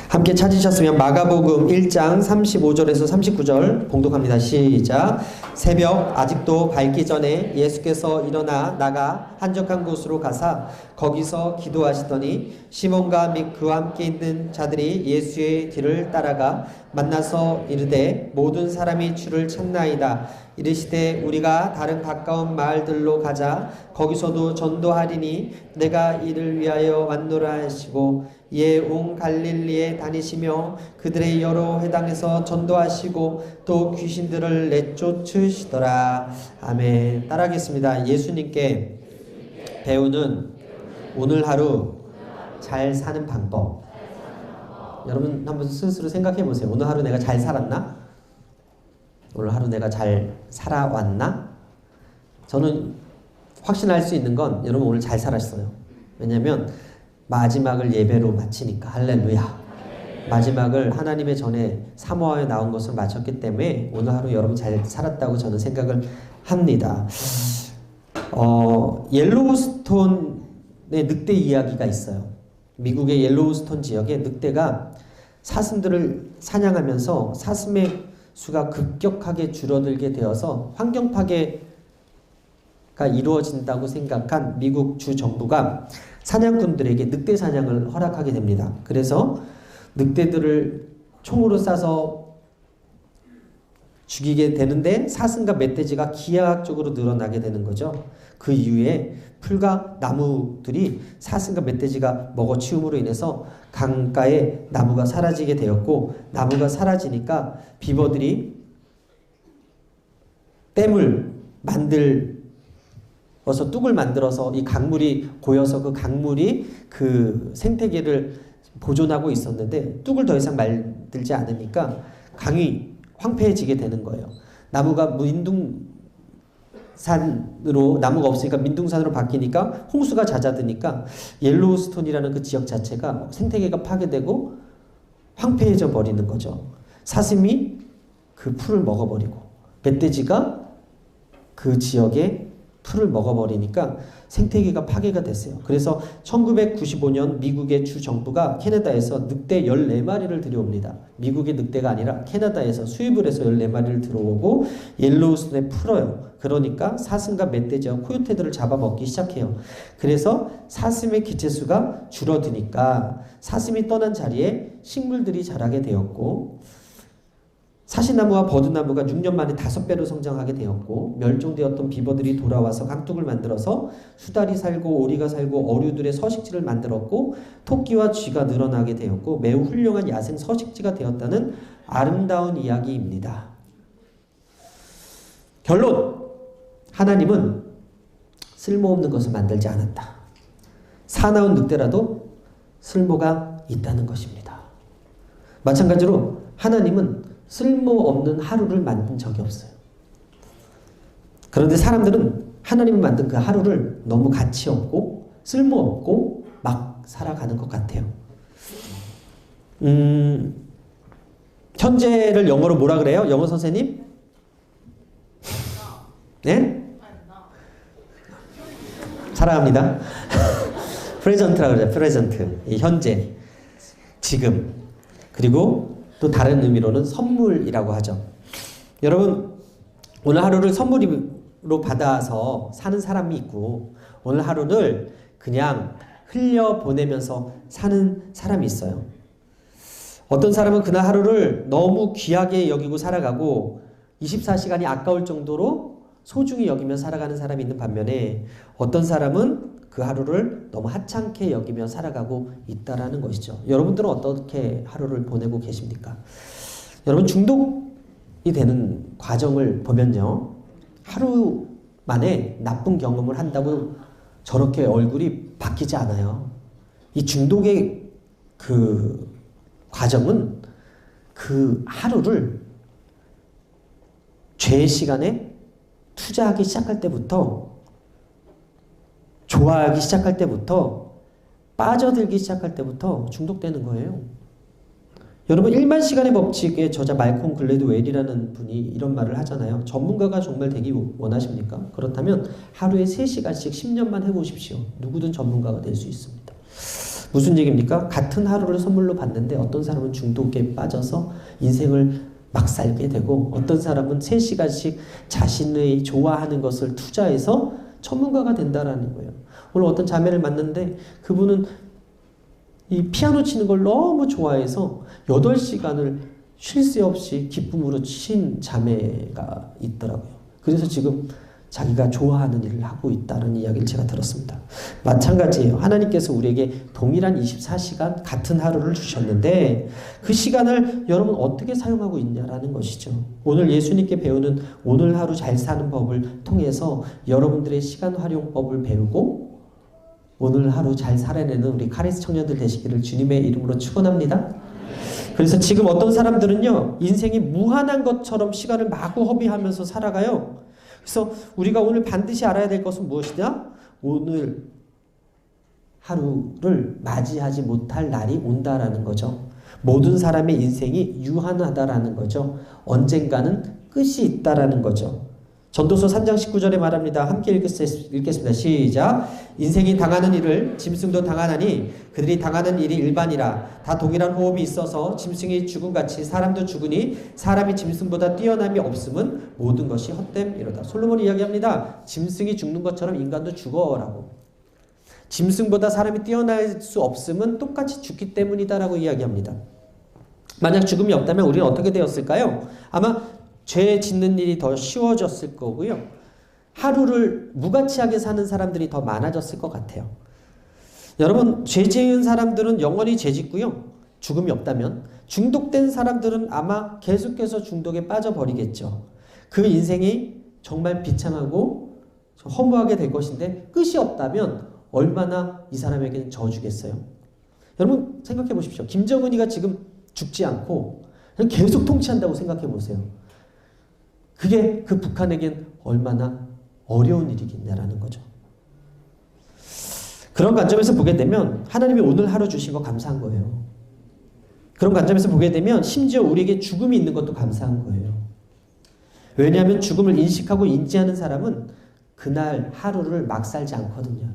함께 찾으셨으면 마가복음 1장 35절에서 39절 봉독합니다. 시작. 새벽 아직도 밝기 전에 예수께서 일어나 나가 한적한 곳으로 가사 거기서 기도하시더니 시몬과 및 그와 함께 있는 자들이 예수의 뒤를 따라가 만나서 이르되 모든 사람이 주를 찾나이다. 이르시되 우리가 다른 가까운 마을들로 가자. 거기서도 전도하리니 내가 이를 위하여 왔노라 하시고 이에 온 갈릴리에 다니시며 그들의 여러 회당에서 전도하시고 또 귀신들을 내쫓으시더라. 아멘. 따라하겠습니다. 예수님께 배우는 오늘 하루 잘 사는 방법. 여러분 한번 스스로 생각해 보세요. 오늘 하루 내가 잘 살았나? 오늘 하루 내가 잘 살아왔나? 저는 확신할 수 있는 건 여러분 오늘 잘 살았어요. 왜냐하면 마지막을 예배로 마치니까. 할렐루야. 마지막을 하나님의 전에 사모하여 나온 것을 마쳤기 때문에 오늘 하루 여러분 잘 살았다고 저는 생각을 합니다. 옐로우스톤의 늑대 이야기가 있어요. 미국의 옐로우스톤 지역에 늑대가 사슴들을 사냥하면서 사슴의 수가 급격하게 줄어들게 되어서 환경 파괴가 이루어진다고 생각한 미국 주 정부가 사냥꾼들에게 늑대 사냥을 허락하게 됩니다. 그래서 늑대들을 총으로 쏴서 죽이게 되는데 사슴과 멧돼지가 기하학적으로 늘어나게 되는 거죠. 그 이후에 풀과 나무들이 사슴과 멧돼지가 먹어치움으로 인해서 강가에 나무가 사라지게 되었고, 나무가 사라지니까 비버들이 댐을 만들어서 뚝을 만들어서 이 강물이 고여서 그 강물이 그 생태계를 보존하고 있었는데 뚝을 더 이상 만들지 않으니까 강이 황폐해지게 되는 거예요. 나무가 나무가 없으니까 민둥산으로 바뀌니까 홍수가 잦아드니까 옐로우스톤이라는 그 지역 자체가 생태계가 파괴되고 황폐해져 버리는 거죠. 사슴이 그 풀을 먹어버리고 멧돼지가 그 지역의 풀을 먹어버리니까 생태계가 파괴가 됐어요. 그래서 1995년 미국의 주 정부가 캐나다에서 늑대 14마리를 들여옵니다. 미국의 늑대가 아니라 캐나다에서 수입을 해서 14마리를 들어오고 옐로우스톤에 풀어요. 그러니까 사슴과 멧돼지와 코요테들을 잡아먹기 시작해요. 그래서 사슴의 개체수가 줄어드니까 사슴이 떠난 자리에 식물들이 자라게 되었고, 사시나무와 버드나무가 6년 만에 5배로 성장하게 되었고, 멸종되었던 비버들이 돌아와서 강둑을 만들어서 수달이 살고 오리가 살고 어류들의 서식지를 만들었고, 토끼와 쥐가 늘어나게 되었고 매우 훌륭한 야생 서식지가 되었다는 아름다운 이야기입니다. 결론! 하나님은 쓸모없는 것을 만들지 않았다. 사나운 늑대라도 쓸모가 있다는 것입니다. 마찬가지로 하나님은 쓸모없는 하루를 만든 적이 없어요. 그런데 사람들은 하나님이 만든 그 하루를 너무 가치 없고 쓸모없고 막 살아가는 것 같아요. 현재를 영어로 뭐라 그래요? 영어 선생님? 네? 사랑합니다. 프레젠트라고 그러죠. 프레젠트. 이 현재, 지금. 그리고 또 다른 의미로는 선물이라고 하죠. 여러분, 오늘 하루를 선물로 받아서 사는 사람이 있고 오늘 하루를 그냥 흘려보내면서 사는 사람이 있어요. 어떤 사람은 그날 하루를 너무 귀하게 여기고 살아가고 24시간이 아까울 정도로 소중히 여기며 살아가는 사람이 있는 반면에 어떤 사람은 그 하루를 너무 하찮게 여기며 살아가고 있다라는 것이죠. 여러분들은 어떻게 하루를 보내고 계십니까? 여러분, 중독이 되는 과정을 보면요, 하루 만에 나쁜 경험을 한다고 저렇게 얼굴이 바뀌지 않아요. 이 중독의 그 과정은 그 하루를 죄의 시간에 투자하기 시작할 때부터, 좋아하기 시작할 때부터, 빠져들기 시작할 때부터 중독되는 거예요. 여러분, 1만 시간의 법칙의 저자 말콤 글래드웰이라는 분이 이런 말을 하잖아요. 전문가가 정말 되기 원하십니까? 그렇다면 하루에 3시간씩 10년만 해보십시오. 누구든 전문가가 될 수 있습니다. 무슨 얘기입니까? 같은 하루를 선물로 받는데 어떤 사람은 중독에 빠져서 인생을 막 살게 되고 어떤 사람은 3시간씩 자신의 좋아하는 것을 투자해서 전문가가 된다라는 거예요. 오늘 어떤 자매를 만났는데 그분은 이 피아노 치는 걸 너무 좋아해서 8시간을 쉴 새 없이 기쁨으로 친 자매가 있더라고요. 그래서 지금 자기가 좋아하는 일을 하고 있다는 이야기를 제가 들었습니다. 마찬가지예요. 하나님께서 우리에게 동일한 24시간 같은 하루를 주셨는데 그 시간을 여러분 어떻게 사용하고 있냐라는 것이죠. 오늘 예수님께 배우는 오늘 하루 잘 사는 법을 통해서 여러분들의 시간 활용법을 배우고 오늘 하루 잘 살아내는 우리 카리스 청년들 되시기를 주님의 이름으로 축원합니다. 그래서 지금 어떤 사람들은요, 인생이 무한한 것처럼 시간을 마구 허비하면서 살아가요. 그래서 우리가 오늘 반드시 알아야 될 것은 무엇이냐? 오늘 하루를 맞이하지 못할 날이 온다라는 거죠. 모든 사람의 인생이 유한하다라는 거죠. 언젠가는 끝이 있다라는 거죠. 전도서 3장 19절에 말합니다. 함께 읽겠습니다. 시작. 인생이 당하는 일을 짐승도 당하나니 그들이 당하는 일이 일반이라. 다 동일한 호흡이 있어서 짐승이 죽음같이 사람도 죽으니 사람이 짐승보다 뛰어남이 없음은 모든 것이 헛됨이로다. 솔로몬이 이야기합니다. 짐승이 죽는 것처럼 인간도 죽어라고. 짐승보다 사람이 뛰어날 수 없음은 똑같이 죽기 때문이다라고 이야기합니다. 만약 죽음이 없다면 우리는 어떻게 되었을까요? 아마 죄 짓는 일이 더 쉬워졌을 거고요. 하루를 무가치하게 사는 사람들이 더 많아졌을 것 같아요. 여러분, 죄 지은 사람들은 영원히 죄 짓고요. 죽음이 없다면 중독된 사람들은 아마 계속해서 중독에 빠져버리겠죠. 그 인생이 정말 비참하고 허무하게 될 것인데 끝이 없다면 얼마나 이 사람에게는 저주겠어요. 여러분 생각해 보십시오. 김정은이가 지금 죽지 않고 그냥 계속 통치한다고 생각해 보세요. 그게 그 북한에겐 얼마나 어려운 일이겠냐라는 거죠. 그런 관점에서 보게 되면 하나님이 오늘 하루 주신 거 감사한 거예요. 그런 관점에서 보게 되면 심지어 우리에게 죽음이 있는 것도 감사한 거예요. 왜냐하면 죽음을 인식하고 인지하는 사람은 그날 하루를 막 살지 않거든요.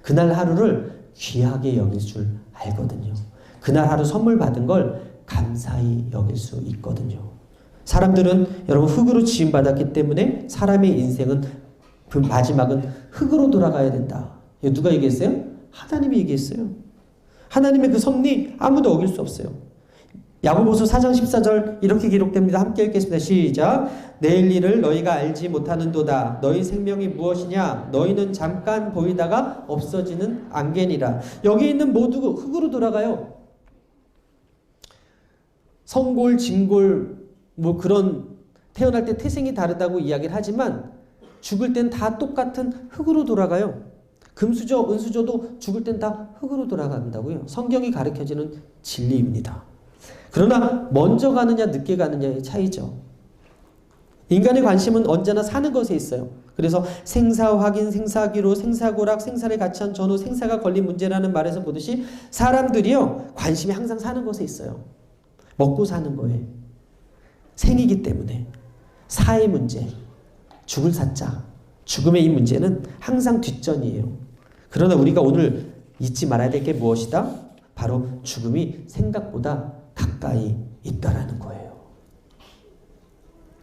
그날 하루를 귀하게 여길 줄 알거든요. 그날 하루 선물 받은 걸 감사히 여길 수 있거든요. 사람들은 여러분 흙으로 지음받았기 때문에 사람의 인생은 그 마지막은 흙으로 돌아가야 된다. 누가 얘기했어요? 하나님이 얘기했어요. 하나님의 그 섭리 아무도 어길 수 없어요. 야고보서 4장 14절 이렇게 기록됩니다. 함께 읽겠습니다. 시작. 내일 일을 너희가 알지 못하는도다. 너희 생명이 무엇이냐? 너희는 잠깐 보이다가 없어지는 안개니라. 여기 있는 모두 흙으로 돌아가요. 성골, 진골 뭐 그런 태어날 때 태생이 다르다고 이야기를 하지만 죽을 땐 다 똑같은 흙으로 돌아가요. 금수저, 은수저도 죽을 땐 다 흙으로 돌아간다고요. 성경이 가르쳐주는 진리입니다. 그러나 먼저 가느냐 늦게 가느냐의 차이죠. 인간의 관심은 언제나 사는 것에 있어요. 그래서 생사 확인, 생사기로, 생사고락, 생사를 같이 한 전후 생사가 걸린 문제라는 말에서 보듯이 사람들이요 관심이 항상 사는 것에 있어요. 먹고 사는 거에 생이기 때문에 사의 문제, 죽을 사자, 죽음의 이 문제는 항상 뒷전이에요. 그러나 우리가 오늘 잊지 말아야 될 게 무엇이다? 바로 죽음이 생각보다 가까이 있다라는 거예요.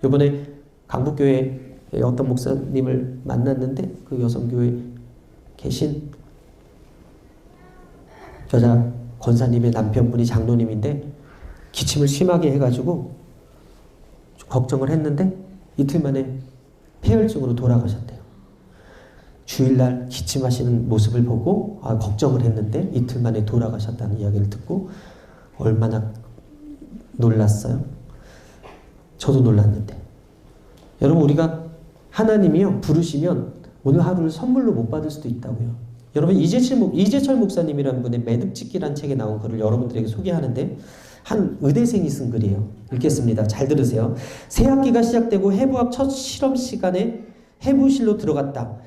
이번에 강북교회에 어떤 목사님을 만났는데 그 여성교회에 계신 여자 권사님의 남편분이 장로님인데 기침을 심하게 해가지고 걱정을 했는데 이틀 만에 폐혈증으로 돌아가셨대요. 주일날 기침하시는 모습을 보고 걱정을 했는데 이틀 만에 돌아가셨다는 이야기를 듣고 얼마나 놀랐어요. 저도 놀랐는데 여러분 우리가 하나님이요 부르시면 오늘 하루를 선물로 못 받을 수도 있다고요. 여러분 이재철 목사님이라는 분의 매듭짓기란 책에 나온 글을 여러분들에게 소개하는데 한 의대생이 쓴 글이에요. 읽겠습니다. 잘 들으세요. 새 학기가 시작되고 해부학 첫 실험 시간에 해부실로 들어갔다.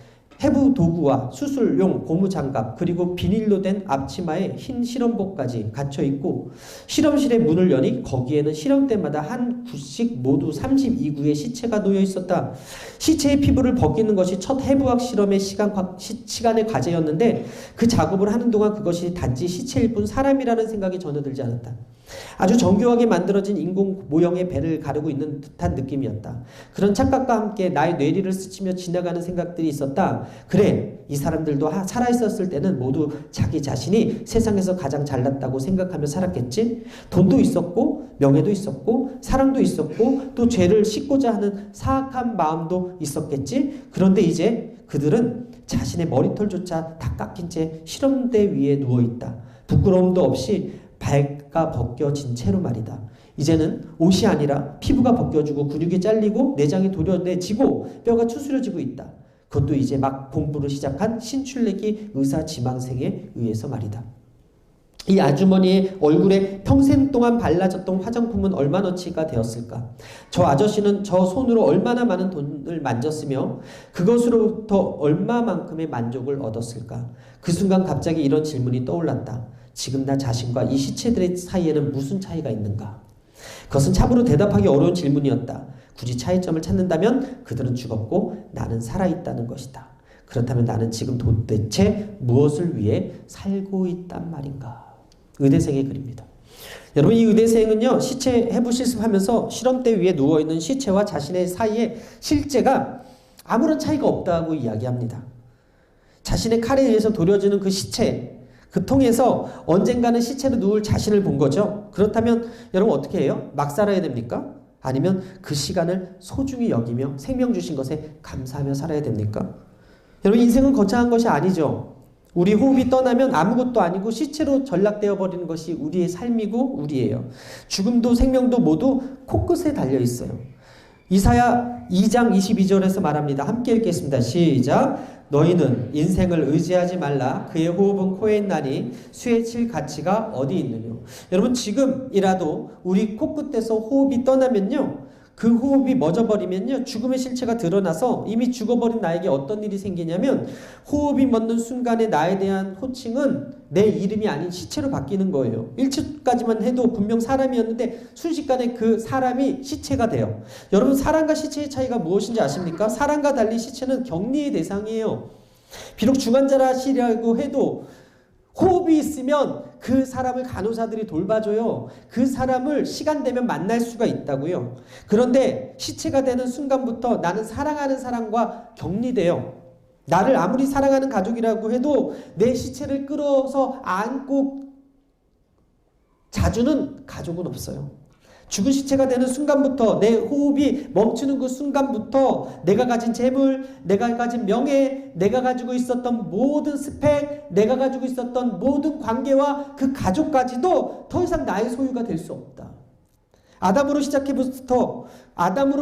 해부 도구와 수술용 고무장갑 그리고 비닐로 된 앞치마에 흰 실험복까지 갇혀 있고 실험실의 문을 여니 거기에는 실험대마다 한 구씩 모두 32구의 시체가 놓여 있었다. 시체의 피부를 벗기는 것이 첫 해부학 실험의 시간의 과제였는데 그 작업을 하는 동안 그것이 단지 시체일 뿐 사람이라는 생각이 전혀 들지 않았다. 아주 정교하게 만들어진 인공 모형의 배를 가르고 있는 듯한 느낌이었다. 그런 착각과 함께 나의 뇌리를 스치며 지나가는 생각들이 있었다. 그래, 이 사람들도 살아있었을 때는 모두 자기 자신이 세상에서 가장 잘났다고 생각하며 살았겠지? 돈도 있었고 명예도 있었고 사랑도 있었고 또 죄를 씻고자 하는 사악한 마음도 있었겠지? 그런데 이제 그들은 자신의 머리털조차 다 깎인 채 실험대 위에 누워있다. 부끄러움도 없이 발가 벗겨진 채로 말이다. 이제는 옷이 아니라 피부가 벗겨지고 근육이 잘리고 내장이 도려내지고 뼈가 추스려지고 있다. 그것도 이제 막 공부를 시작한 신출내기 의사 지망생에 의해서 말이다. 이 아주머니의 얼굴에 평생 동안 발라졌던 화장품은 얼마너치가 되었을까? 저 아저씨는 저 손으로 얼마나 많은 돈을 만졌으며 그것으로부터 얼마만큼의 만족을 얻었을까? 그 순간 갑자기 이런 질문이 떠올랐다. 지금 나 자신과 이 시체들의 사이에는 무슨 차이가 있는가? 그것은 참으로 대답하기 어려운 질문이었다. 굳이 차이점을 찾는다면 그들은 죽었고 나는 살아있다는 것이다. 그렇다면 나는 지금 도대체 무엇을 위해 살고 있단 말인가? 의대생의 글입니다. 여러분, 이 의대생은요, 시체 해부 실습하면서 실험대 위에 누워있는 시체와 자신의 사이에 실제가 아무런 차이가 없다고 이야기합니다. 자신의 칼에 의해서 도려지는 그 시체, 그 통해서 언젠가는 시체로 누울 자신을 본 거죠. 그렇다면 여러분 어떻게 해요? 막 살아야 됩니까? 아니면 그 시간을 소중히 여기며 생명 주신 것에 감사하며 살아야 됩니까? 여러분, 인생은 거창한 것이 아니죠. 우리 호흡이 떠나면 아무것도 아니고 시체로 전락되어 버리는 것이 우리의 삶이고 우리예요. 죽음도 생명도 모두 코끝에 달려 있어요. 이사야 2장 22절에서 말합니다. 함께 읽겠습니다. 시작. 너희는 인생을 의지하지 말라. 그의 호흡은 코에 있나니 수에 칠 가치가 어디 있느냐. 여러분, 지금이라도 우리 코끝에서 호흡이 떠나면요, 그 호흡이 멎어버리면요, 죽음의 실체가 드러나서 이미 죽어버린 나에게 어떤 일이 생기냐면 호흡이 멎는 순간에 나에 대한 호칭은 내 이름이 아닌 시체로 바뀌는 거예요. 1초까지만 해도 분명 사람이었는데 순식간에 그 사람이 시체가 돼요. 여러분, 사람과 시체의 차이가 무엇인지 아십니까? 사람과 달리 시체는 격리의 대상이에요. 비록 중환자라시라고 해도 호흡이 있으면 그 사람을 간호사들이 돌봐줘요. 그 사람을 시간 되면 만날 수가 있다고요. 그런데 시체가 되는 순간부터 나는 사랑하는 사람과 격리돼요. 나를 아무리 사랑하는 가족이라고 해도 내 시체를 끌어서 안고 자주는 가족은 없어요. 죽은 시체가 되는 순간부터, 내 호흡이 멈추는 그 순간부터 내가 가진 재물, 내가 가진 명예, 내가 가지고 있었던 모든 스펙, 내가 가지고 있었던 모든 관계와 그 가족까지도 더 이상 나의 소유가 될 수 없다. 아담으로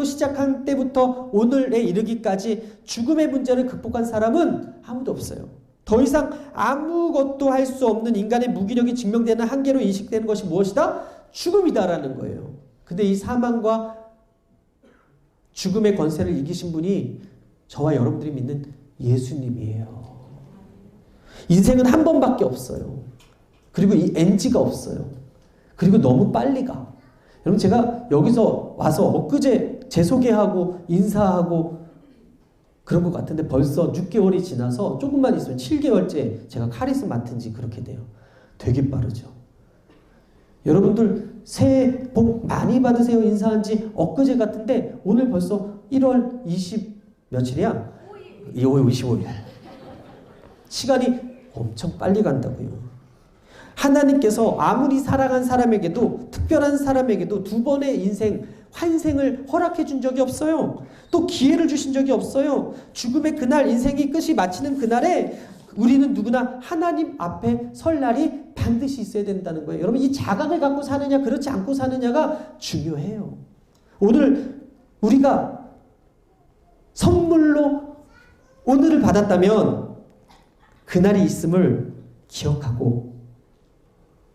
시작한 때부터 오늘에 이르기까지 죽음의 문제를 극복한 사람은 아무도 없어요. 더 이상 아무것도 할 수 없는 인간의 무기력이 증명되는 한계로 인식되는 것이 무엇이다? 죽음이다라는 거예요. 근데 이 사망과 죽음의 권세를 이기신 분이 저와 여러분들이 믿는 예수님이에요. 인생은 한 번밖에 없어요. 그리고 이 NG가 없어요. 그리고 너무 빨리 가. 여러분, 제가 여기서 와서 엊그제 재소개하고 인사하고 그런 것 같은데 벌써 6개월이 지나서 조금만 있으면 7개월째 제가 카리스 맡은 지 그렇게 돼요. 되게 빠르죠. 여러분들 새해 복 많이 받으세요 인사한 지 엊그제 같은데 오늘 벌써 1월 20 며칠이야? 25일. 시간이 엄청 빨리 간다고요. 하나님께서 아무리 사랑한 사람에게도, 특별한 사람에게도 두 번의 인생, 환생을 허락해 준 적이 없어요. 또 기회를 주신 적이 없어요. 죽음의 그날, 인생이 끝이 마치는 그날에 우리는 누구나 하나님 앞에 설 날이 반드시 있어야 된다는 거예요. 여러분, 이 자각을 갖고 사느냐 그렇지 않고 사느냐가 중요해요. 오늘 우리가 선물로 오늘을 받았다면 그날이 있음을 기억하고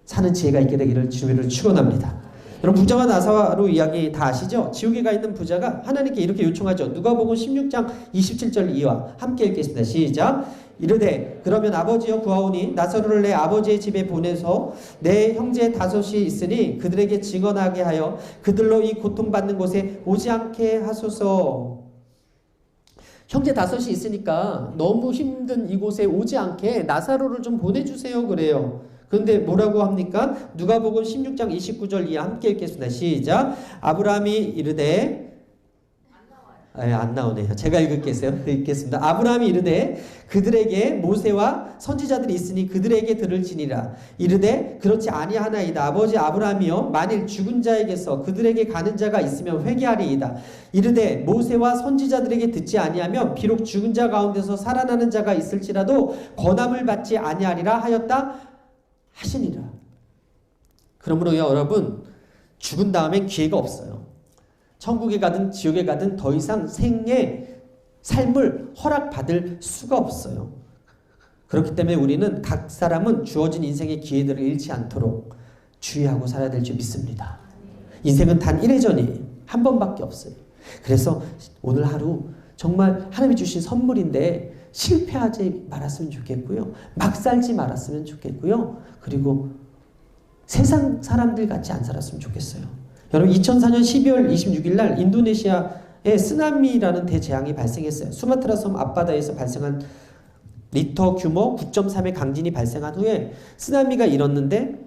사는 지혜가 있게 되기를 주님을 축원합니다. 여러분 부자와 나사로 이야기 다 아시죠? 지옥에 가 있는 부자가 하나님께 이렇게 요청하죠. 누가복음 16장 27절 이하 함께 읽겠습니다. 시작. 이르되 그러면 아버지여 구하오니 나사로를 내 아버지의 집에 보내서 내 형제 다섯이 있으니 그들에게 증언하게 하여 그들로 이 고통받는 곳에 오지 않게 하소서. 형제 다섯이 있으니까 너무 힘든 이곳에 오지 않게 나사로를 좀 보내주세요 그래요. 그런데 뭐라고 합니까? 누가복음 16장 29절 이하 함께 읽겠습니다. 시작. 아브라함이 이르되 안 나오네요. 제가 읽겠습니다. 아브라함이 이르되 그들에게 모세와 선지자들이 있으니 그들에게 들을지니라. 이르되 그렇지 아니하나이다. 아버지 아브라함이여 만일 죽은 자에게서 그들에게 가는 자가 있으면 회개하리이다. 이르되 모세와 선지자들에게 듣지 아니하면 비록 죽은 자 가운데서 살아나는 자가 있을지라도 권함을 받지 아니하리라 하였다 하시니라. 그러므로 여러분 죽은 다음엔 기회가 없어요. 천국에 가든 지옥에 가든 더 이상 생의 삶을 허락받을 수가 없어요. 그렇기 때문에 우리는 각 사람은 주어진 인생의 기회들을 잃지 않도록 주의하고 살아야 될 줄 믿습니다. 인생은 단 1회전이 한 번밖에 없어요. 그래서 오늘 하루 정말 하나님이 주신 선물인데 실패하지 말았으면 좋겠고요. 막 살지 말았으면 좋겠고요. 그리고 세상 사람들 같이 안 살았으면 좋겠어요. 여러분 2004년 12월 26일 날 인도네시아에 쓰나미라는 대재앙이 발생했어요. 수마트라 섬 앞바다에서 발생한 리터 규모 9.3의 강진이 발생한 후에 쓰나미가 일었는데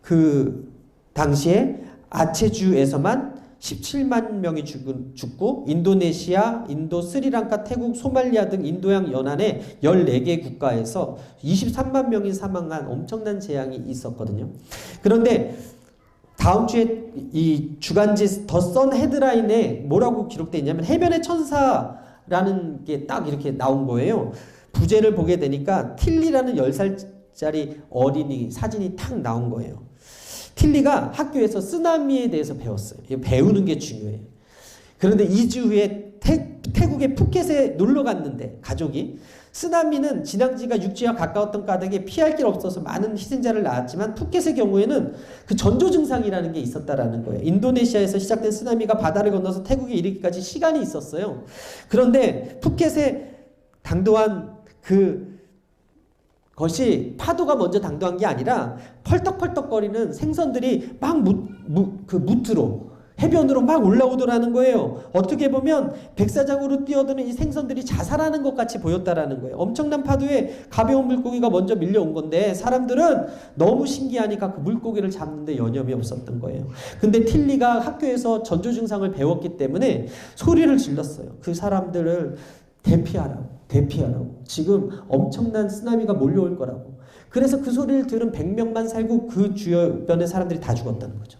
그 당시에 아체주에서만 17만 명이 죽고 인도네시아, 인도, 스리랑카, 태국, 소말리아 등 인도양 연안의 14개 국가에서 23만 명이 사망한 엄청난 재앙이 있었거든요. 그런데 다음 주에 이 주간지 더 선 헤드라인에 뭐라고 기록되어 있냐면 해변의 천사라는 게 딱 이렇게 나온 거예요. 부제를 보게 되니까 틸리라는 10살짜리 어린이 사진이 탁 나온 거예요. 틸리가 학교에서 쓰나미에 대해서 배웠어요. 배우는 게 중요해요. 그런데 2주 후에 태국의 푸켓에 놀러 갔는데 가족이 쓰나미는 진앙지가 육지와 가까웠던 까닭에 피할 길 없어서 많은 희생자를 낳았지만 푸켓의 경우에는 그 전조 증상이라는 게 있었다라는 거예요. 인도네시아에서 시작된 쓰나미가 바다를 건너서 태국에 이르기까지 시간이 있었어요. 그런데 푸켓에 당도한 것이 파도가 먼저 당도한 게 아니라 펄떡펄떡거리는 생선들이 막 무트로 해변으로 막 올라오더라는 거예요. 어떻게 보면 백사장으로 뛰어드는 이 생선들이 자살하는 것 같이 보였다라는 거예요. 엄청난 파도에 가벼운 물고기가 먼저 밀려온 건데 사람들은 너무 신기하니까 그 물고기를 잡는데 여념이 없었던 거예요. 근데 틸리가 학교에서 전조 증상을 배웠기 때문에 소리를 질렀어요. 그 사람들을 대피하라고. 지금 엄청난 쓰나미가 몰려올 거라고. 그래서 그 소리를 들은 100명만 살고 그 주변의 사람들이 다 죽었다는 거죠.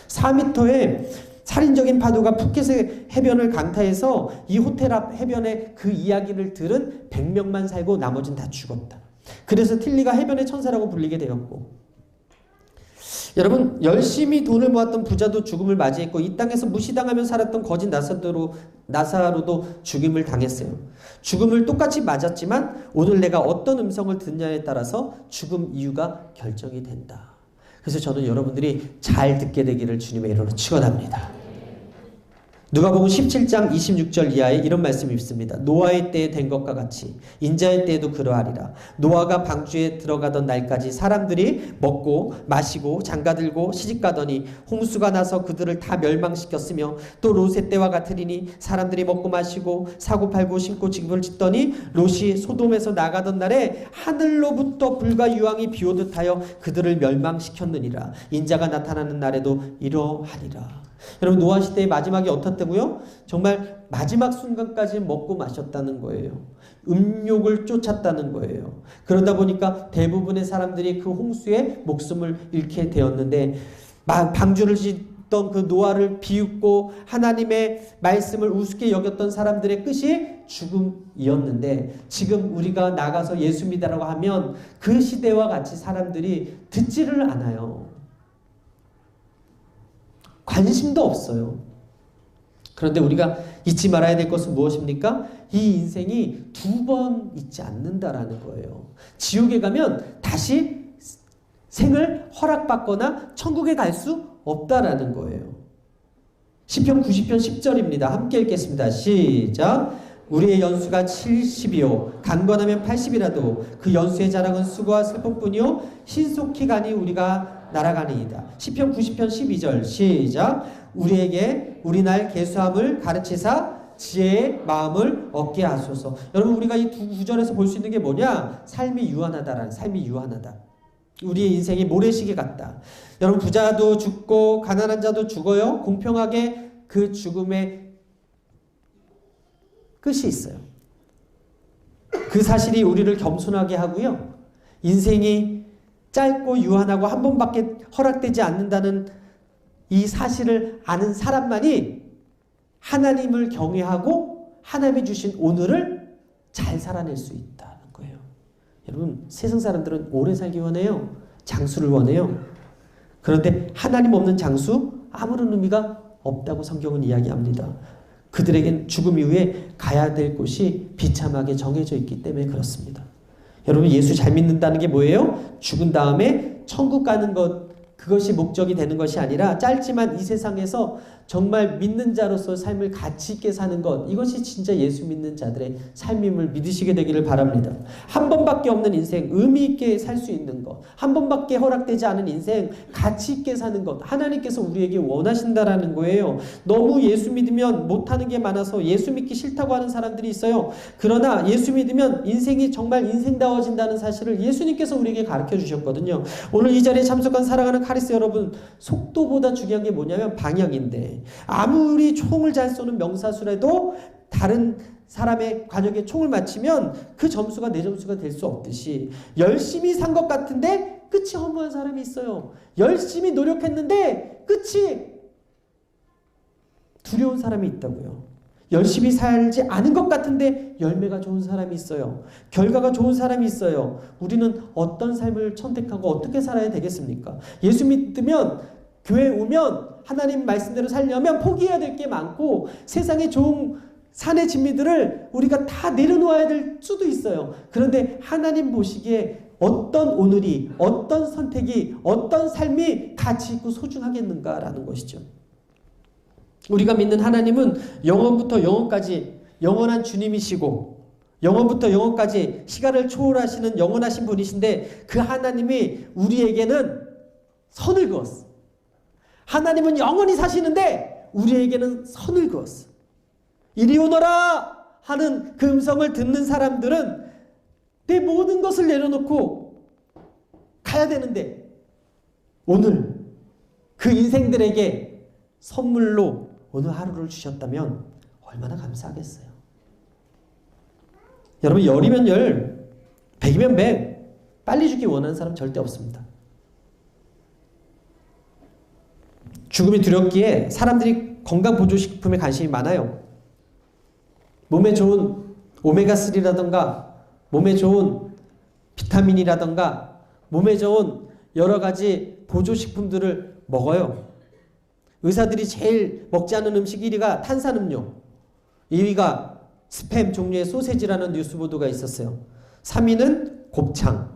4m의 살인적인 파도가 푸켓의 해변을 강타해서 이 호텔 앞 해변에 그 이야기를 들은 100명만 살고 나머지는 다 죽었다. 그래서 틸리가 해변의 천사라고 불리게 되었고, 여러분 열심히 돈을 모았던 부자도 죽음을 맞이했고 이 땅에서 무시당하며 살았던 거짓 나사로도 죽임을 당했어요. 죽음을 똑같이 맞았지만 오늘 내가 어떤 음성을 듣냐에 따라서 죽음 이유가 결정이 된다. 그래서 저는 여러분들이 잘 듣게 되기를 주님의 이름으로 축원합니다. 누가복음 17장 26절 이하에 이런 말씀이 있습니다. 노아의 때에 된 것과 같이 인자의 때에도 그러하리라. 노아가 방주에 들어가던 날까지 사람들이 먹고 마시고 장가들고 시집가더니 홍수가 나서 그들을 다 멸망시켰으며 또 롯의 때와 같으리니 사람들이 먹고 마시고 사고팔고 심고 집을 짓더니 롯이 소돔에서 나가던 날에 하늘로부터 불과 유황이 비오듯 하여 그들을 멸망시켰느니라. 인자가 나타나는 날에도 이러하리라. 여러분 노아 시대의 마지막이 어떻다고요? 정말 마지막 순간까지 먹고 마셨다는 거예요. 음욕을 쫓았다는 거예요. 그러다 보니까 대부분의 사람들이 그 홍수에 목숨을 잃게 되었는데 방주를 짓던 그 노아를 비웃고 하나님의 말씀을 우습게 여겼던 사람들의 끝이 죽음이었는데 지금 우리가 나가서 예수 믿으라고 하면 그 시대와 같이 사람들이 듣지를 않아요. 관심도 없어요. 그런데 우리가 잊지 말아야 될 것은 무엇입니까? 이 인생이 두 번 있지 않는다라는 거예요. 지옥에 가면 다시 생을 허락받거나 천국에 갈 수 없다라는 거예요. 시편 90편 10절입니다. 함께 읽겠습니다. 시작. 우리의 연수가 70이요 강건하면 80이라도 그 연수의 자랑은 수고와 슬픔뿐이요 신속히 가니 우리가 날아가니이다. 시편 90편 12절 시작. 우리에게 우리 날 계수함을 가르치사 지혜의 마음을 얻게 하소서. 여러분, 우리가 이 두 구절에서 볼 수 있는 게 뭐냐? 삶이 유한하다라는, 삶이 유한하다. 우리의 인생이 모래시계 같다. 여러분, 부자도 죽고 가난한 자도 죽어요. 공평하게 그 죽음의 끝이 있어요. 그 사실이 우리를 겸손하게 하고요. 인생이 짧고 유한하고 한 번밖에 허락되지 않는다는 이 사실을 아는 사람만이 하나님을 경외하고 하나님이 주신 오늘을 잘 살아낼 수 있다는 거예요. 여러분, 세상 사람들은 오래 살기 원해요. 장수를 원해요. 그런데 하나님 없는 장수 아무런 의미가 없다고 성경은 이야기합니다. 그들에겐 죽음 이후에 가야 될 곳이 비참하게 정해져 있기 때문에 그렇습니다. 여러분, 예수 잘 믿는다는 게 뭐예요? 죽은 다음에 천국 가는 것, 그것이 목적이 되는 것이 아니라 짧지만 이 세상에서 정말 믿는 자로서 삶을 가치 있게 사는 것, 이것이 진짜 예수 믿는 자들의 삶임을 믿으시게 되기를 바랍니다. 한 번밖에 없는 인생, 의미 있게 살 수 있는 것, 한 번밖에 허락되지 않은 인생, 가치 있게 사는 것, 하나님께서 우리에게 원하신다라는 거예요. 너무 예수 믿으면 못하는 게 많아서 예수 믿기 싫다고 하는 사람들이 있어요. 그러나 예수 믿으면 인생이 정말 인생다워진다는 사실을 예수님께서 우리에게 가르쳐 주셨거든요. 오늘 이 자리에 참석한 사랑하는 카리스 여러분, 속도보다 중요한 게 뭐냐면 방향인데, 아무리 총을 잘 쏘는 명사수라도 다른 사람의 관역에 총을 맞추면 그 점수가 내 점수가 될 수 없듯이, 열심히 산 것 같은데 끝이 허무한 사람이 있어요. 열심히 노력했는데 끝이 두려운 사람이 있다고요. 열심히 살지 않은 것 같은데 열매가 좋은 사람이 있어요. 결과가 좋은 사람이 있어요. 우리는 어떤 삶을 선택하고 어떻게 살아야 되겠습니까? 예수 믿으면, 교회 오면, 하나님 말씀대로 살려면 포기해야 될 게 많고 세상의 좋은 산의 진미들을 우리가 다 내려놓아야 될 수도 있어요. 그런데 하나님 보시기에 어떤 오늘이, 어떤 선택이, 어떤 삶이 가치 있고 소중하겠는가라는 것이죠. 우리가 믿는 하나님은 영원부터 영원까지 영원한 주님이시고, 영원부터 영원까지 시간을 초월하시는 영원하신 분이신데, 그 하나님이 우리에게는 선을 그었어. 하나님은 영원히 사시는데 우리에게는 선을 그었어. 이리 오너라 하는 그 음성을 듣는 사람들은 내 모든 것을 내려놓고 가야 되는데, 오늘 그 인생들에게 선물로 오늘 하루를 주셨다면 얼마나 감사하겠어요. 여러분, 열이면 열, 백이면 백, 빨리 죽기 원하는 사람 절대 없습니다. 죽음이 두렵기에 사람들이 건강보조식품에 관심이 많아요. 몸에 좋은 오메가3라던가 몸에 좋은 비타민이라던가 몸에 좋은 여러 가지 보조식품들을 먹어요. 의사들이 제일 먹지 않는 음식 1위가 탄산음료, 2위가 스팸 종류의 소세지라는 뉴스 보도가 있었어요. 3위는 곱창,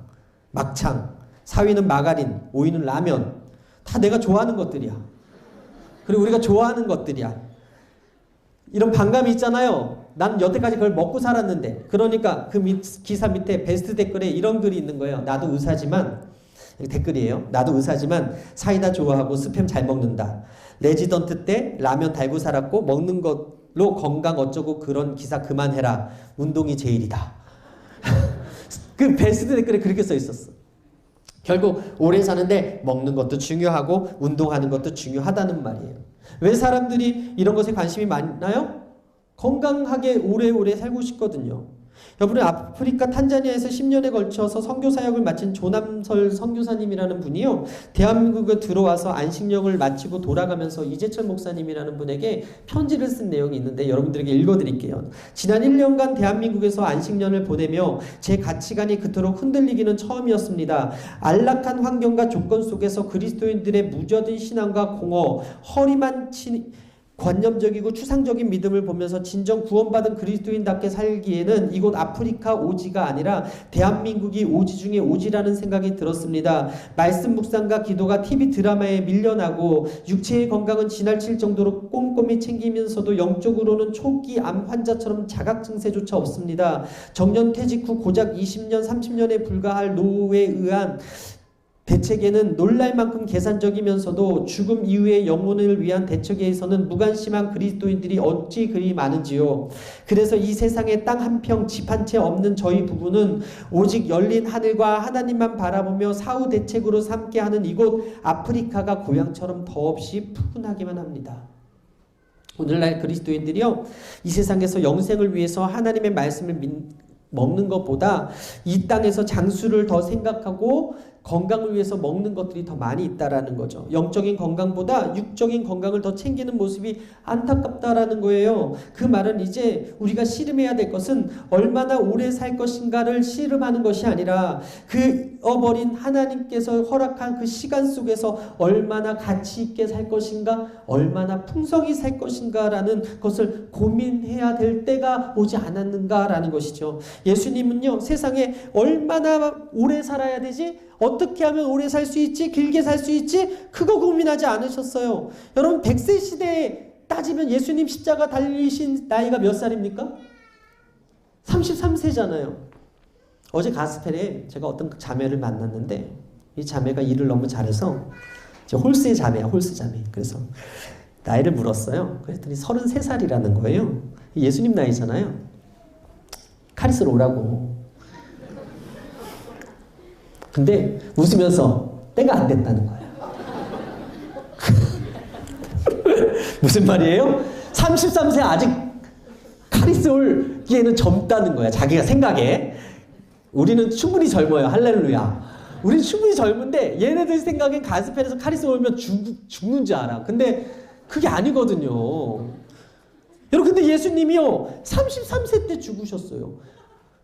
막창, 4위는 마가린, 5위는 라면. 다 내가 좋아하는 것들이야. 그리고 우리가 좋아하는 것들이야. 이런 반감이 있잖아요. 난 여태까지 그걸 먹고 살았는데. 그러니까 그 기사 밑에 베스트 댓글에 이런 글이 있는 거예요. 나도 의사지만, 댓글이에요. 나도 의사지만 사이다 좋아하고 스팸 잘 먹는다. 레지던트 때 라면 달고 살았고 먹는 걸로 건강 어쩌고 그런 기사 그만해라. 운동이 제일이다. 그 베스트 댓글에 그렇게 써 있었어. 결국 오래 사는데 먹는 것도 중요하고 운동하는 것도 중요하다는 말이에요. 왜 사람들이 이런 것에 관심이 많나요? 건강하게 오래오래 살고 싶거든요. 여러분, 아프리카 탄자니아에서 10년에 걸쳐서 선교 사역을 마친 조남설 선교사님이라는 분이요, 대한민국에 들어와서 안식령을 마치고 돌아가면서 이재철 목사님이라는 분에게 편지를 쓴 내용이 있는데 여러분들에게 읽어드릴게요. 지난 1년간 대한민국에서 안식년을 보내며 제 가치관이 그토록 흔들리기는 처음이었습니다. 안락한 환경과 조건 속에서 그리스도인들의 무뎌진 신앙과 공허, 관념적이고 추상적인 믿음을 보면서 진정 구원받은 그리스도인답게 살기에는 이곳 아프리카 오지가 아니라 대한민국이 오지 중에 오지라는 생각이 들었습니다. 말씀 묵상과 기도가 TV 드라마에 밀려나고 육체의 건강은 지나칠 정도로 꼼꼼히 챙기면서도 영적으로는 초기 암 환자처럼 자각 증세조차 없습니다. 정년 퇴직 후 고작 20년 30년에 불과할 노후에 의한 대책에는 놀랄 만큼 계산적이면서도 죽음 이후의 영혼을 위한 대책에서는 무관심한 그리스도인들이 어찌 그리 많은지요. 그래서 이 세상에 땅 한 평, 집 한 채 없는 저희 부부는 오직 열린 하늘과 하나님만 바라보며 사후 대책으로 삼게 하는 이곳 아프리카가 고향처럼 더없이 푸근하기만 합니다. 오늘날 그리스도인들이요, 이 세상에서 영생을 위해서 하나님의 말씀을 먹는 것보다 이 땅에서 장수를 더 생각하고 건강을 위해서 먹는 것들이 더 많이 있다라는 거죠. 영적인 건강보다 육적인 건강을 더 챙기는 모습이 안타깝다라는 거예요. 그 말은 이제 우리가 씨름해야 될 것은 얼마나 오래 살 것인가를 씨름하는 것이 아니라 그 잃어버린 하나님께서 허락한 그 시간 속에서 얼마나 가치 있게 살 것인가, 얼마나 풍성히 살 것인가라는 것을 고민해야 될 때가 오지 않았는가라는 것이죠. 예수님은요, 세상에 얼마나 오래 살아야 되지? 어떻게 하면 오래 살 수 있지? 길게 살 수 있지? 그거 고민하지 않으셨어요. 여러분, 100세 시대에 따지면 예수님 십자가 달리신 나이가 몇 살입니까? 33세잖아요. 어제 가스펠에 제가 어떤 자매를 만났는데 이 자매가 일을 너무 잘해서 홀스의 자매야, 홀스 자매. 그래서 나이를 물었어요. 그랬더니 33살이라는 거예요. 예수님 나이잖아요. 카리스로 오라고. 근데 웃으면서 때가 안 됐다는 거예요. 무슨 말이에요? 33세 아직 카리스 올기에는 젊다는 거야. 자기가 생각에. 우리는 충분히 젊어요. 할렐루야. 우리는 충분히 젊은데 얘네들 생각엔 가스펠에서 카리스 오면 죽는 줄 알아. 근데 그게 아니거든요. 여러분, 근데 예수님이요 33세 때 죽으셨어요.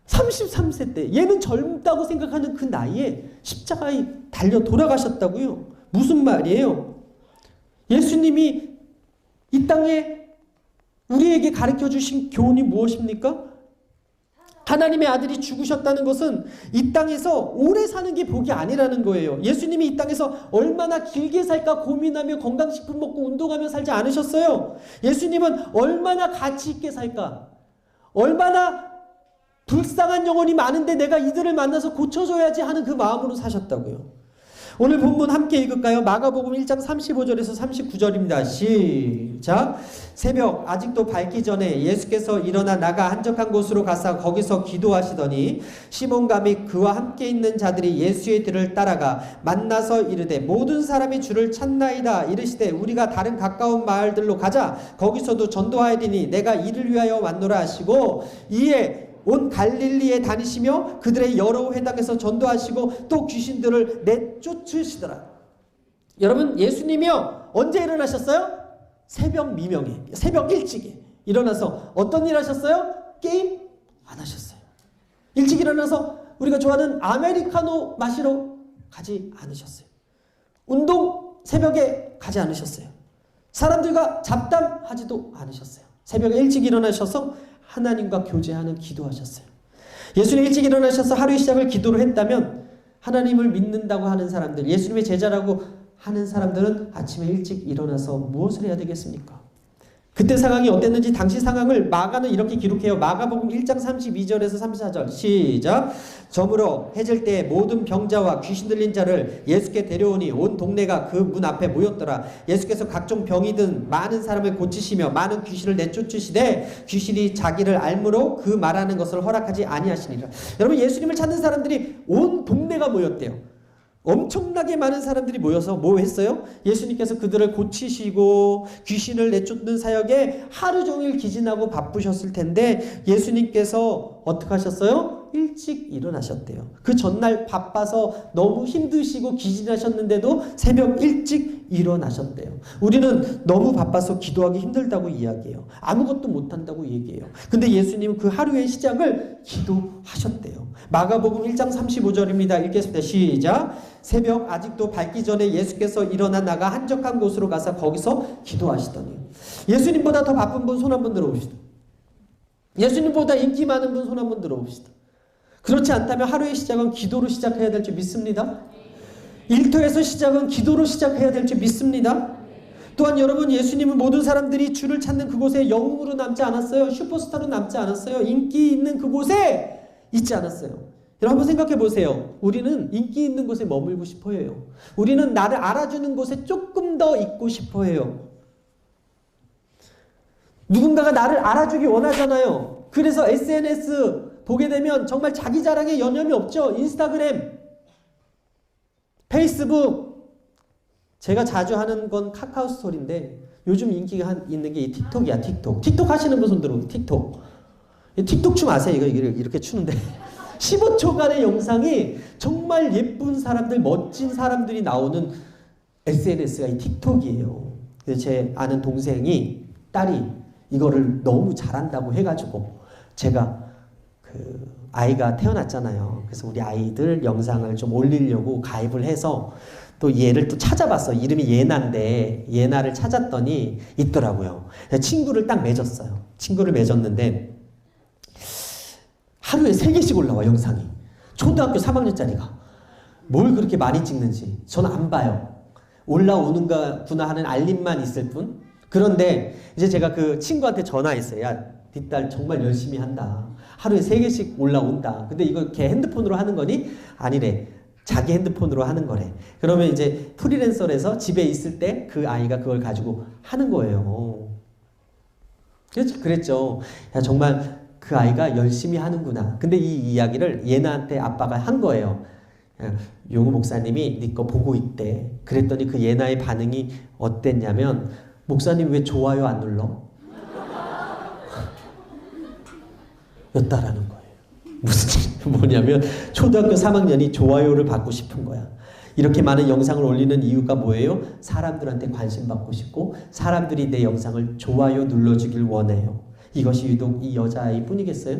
33세 때. 얘는 젊다고 생각하는 그 나이에 십자가에 달려 돌아가셨다고요. 무슨 말이에요? 예수님이 이 땅에 우리에게 가르쳐 주신 교훈이 무엇입니까? 하나님의 아들이 죽으셨다는 것은 이 땅에서 오래 사는 게 복이 아니라는 거예요. 예수님이 이 땅에서 얼마나 길게 살까 고민하며 건강식품 먹고 운동하며 살지 않으셨어요. 예수님은 얼마나 가치 있게 살까, 얼마나 불쌍한 영혼이 많은데 내가 이들을 만나서 고쳐줘야지 하는 그 마음으로 사셨다고요. 오늘 본문 함께 읽을까요? 마가복음 1장 35절에서 39절입니다. 시작. 새벽 아직도 밝기 전에 예수께서 일어나 나가 한적한 곳으로 가서 거기서 기도하시더니 시몬과 및 그와 함께 있는 자들이 예수의 뒤를 따라가 만나서 이르되 모든 사람이 주를 찾나이다. 이르시되 우리가 다른 가까운 마을들로 가자. 거기서도 전도하리니 내가 이를 위하여 왔노라 하시고 이에 온 갈릴리에 다니시며 그들의 여러 회당에서 전도하시고 또 귀신들을 내쫓으시더라. 여러분, 예수님이요 언제 일어나셨어요? 새벽 미명에, 새벽 일찍에 일어나서 어떤 일 하셨어요? 게임 안 하셨어요. 일찍 일어나서 우리가 좋아하는 아메리카노 마시러 가지 않으셨어요. 운동 새벽에 가지 않으셨어요. 사람들과 잡담하지도 않으셨어요. 새벽에 일찍 일어나셔서 하나님과 교제하는 기도하셨어요. 예수님 일찍 일어나셔서 하루의 시작을 기도로 했다면 하나님을 믿는다고 하는 사람들, 예수님의 제자라고 하는 사람들은 아침에 일찍 일어나서 무엇을 해야 되겠습니까? 그때 상황이 어땠는지 당시 상황을 마가는 이렇게 기록해요. 마가복음 1장 32절에서 34절 시작. 저물어 해질 때 모든 병자와 귀신 들린 자를 예수께 데려오니 온 동네가 그 문 앞에 모였더라. 예수께서 각종 병이 든 많은 사람을 고치시며 많은 귀신을 내쫓으시되 귀신이 자기를 알므로 그 말하는 것을 허락하지 아니하시니라. 여러분, 예수님을 찾는 사람들이 온 동네가 모였대요. 엄청나게 많은 사람들이 모여서 뭐 했어요? 예수님께서 그들을 고치시고 귀신을 내쫓는 사역에 하루 종일 기진하고 바쁘셨을 텐데 예수님께서 어떻게 하셨어요? 새벽 일찍 일어나셨대요. 그 전날 바빠서 너무 힘드시고 기진하셨는데도 새벽 일찍 일어나셨대요. 우리는 너무 바빠서 기도하기 힘들다고 이야기해요. 아무것도 못한다고 얘기해요. 근데 예수님은 그 하루의 시작을 기도하셨대요. 마가복음 1장 35절입니다. 읽겠습니다. 시작. 새벽 아직도 밝기 전에 예수께서 일어나 나가 한적한 곳으로 가서 거기서 기도하시더니. 예수님보다 더 바쁜 분 손 한번 들어봅시다. 예수님보다 인기 많은 분 손 한번 들어봅시다. 그렇지 않다면 하루의 시작은 기도로 시작해야 될 줄 믿습니다. 일터에서 시작은 기도로 시작해야 될 줄 믿습니다. 또한 여러분, 예수님은 모든 사람들이 주를 찾는 그곳에 영웅으로 남지 않았어요. 슈퍼스타로 남지 않았어요. 인기 있는 그곳에 있지 않았어요. 여러분 한번 생각해 보세요. 우리는 인기 있는 곳에 머물고 싶어 해요. 우리는 나를 알아주는 곳에 조금 더 있고 싶어 해요. 누군가가 나를 알아주기 원하잖아요. 그래서 SNS 보게 되면 정말 자기 자랑에 여념이 없죠. 인스타그램, 페이스북. 제가 자주 하는 건 카카오 스토리인데 요즘 인기가 있는 게 이 틱톡이야. 틱톡 하시는 분 손 들어. 틱톡 춤 아세요? 이거 이렇게 추는데 15초간의 영상이 정말 예쁜 사람들, 멋진 사람들이 나오는 SNS가 이 틱톡이에요. 그래서 제 아는 동생이, 딸이 이거를 너무 잘한다고 해가지고 제가 아이가 태어났잖아요. 그래서 우리 아이들 영상을 좀 올리려고 가입을 해서 또 얘를 또 찾아봤어. 이름이 예나인데 예나를 찾았더니 있더라고요. 친구를 딱 맺었어요. 친구를 맺었는데 하루에 3개씩 올라와 영상이. 초등학교 3학년짜리가 뭘 그렇게 많이 찍는지 저는 안 봐요. 올라오는구나 하는 알림만 있을 뿐. 그런데 이제 제가 그 친구한테 전화했어요. 야, 네 딸 정말 열심히 한다. 하루에 3개씩 올라온다. 근데 이거 걔 핸드폰으로 하는 거니? 아니래. 자기 핸드폰으로 하는 거래. 그러면 이제 프리랜서에서 집에 있을 때 그 아이가 그걸 가지고 하는 거예요. 그랬죠. 야, 정말 그 아이가 열심히 하는구나. 근데 이 이야기를 예나한테 아빠가 한 거예요. 용우 목사님이 네 거 보고 있대. 그랬더니 그 예나의 반응이 어땠냐면, 목사님 왜 좋아요 안 눌러? 였다라는 거예요. 무슨 뭐냐면 초등학교 3학년이 좋아요를 받고 싶은 거야. 이렇게 많은 영상을 올리는 이유가 뭐예요? 사람들한테 관심 받고 싶고 사람들이 내 영상을 좋아요 눌러주길 원해요. 이것이 유독 이 여자아이 뿐이겠어요?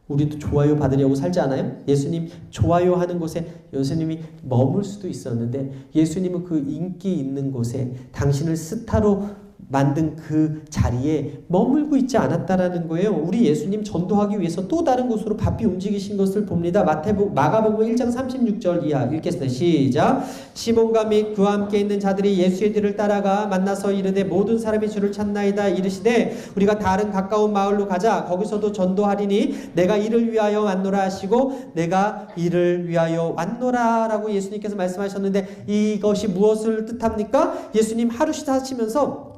우리도 좋아요 받으려고 살지 않아요? 예수님 좋아요 하는 곳에 예수님이 머물 수도 있었는데 예수님은 그 인기 있는 곳에 당신을 스타로 만든 그 자리에 머물고 있지 않았다라는 거예요. 우리 예수님 전도하기 위해서 또 다른 곳으로 바삐 움직이신 것을 봅니다. 마가복음 1장 36절 이하 읽겠습니다. 시작. 시몬과 및 그와 함께 있는 자들이 예수의 뒤를 따라가 만나서 이르되 모든 사람이 주를 찾나이다. 이르시되 우리가 다른 가까운 마을로 가자. 거기서도 전도하리니 내가 이를 위하여 왔노라 하시고 내가 이를 위하여 왔노라 라고 예수님께서 말씀하셨는데 이것이 무엇을 뜻합니까? 예수님 하루 시사하시면서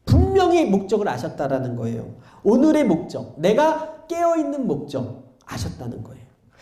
분명히 목적을 아셨다라는 거예요. 오늘의 목적, 내가 깨어있는 목적 아셨다는 거예요.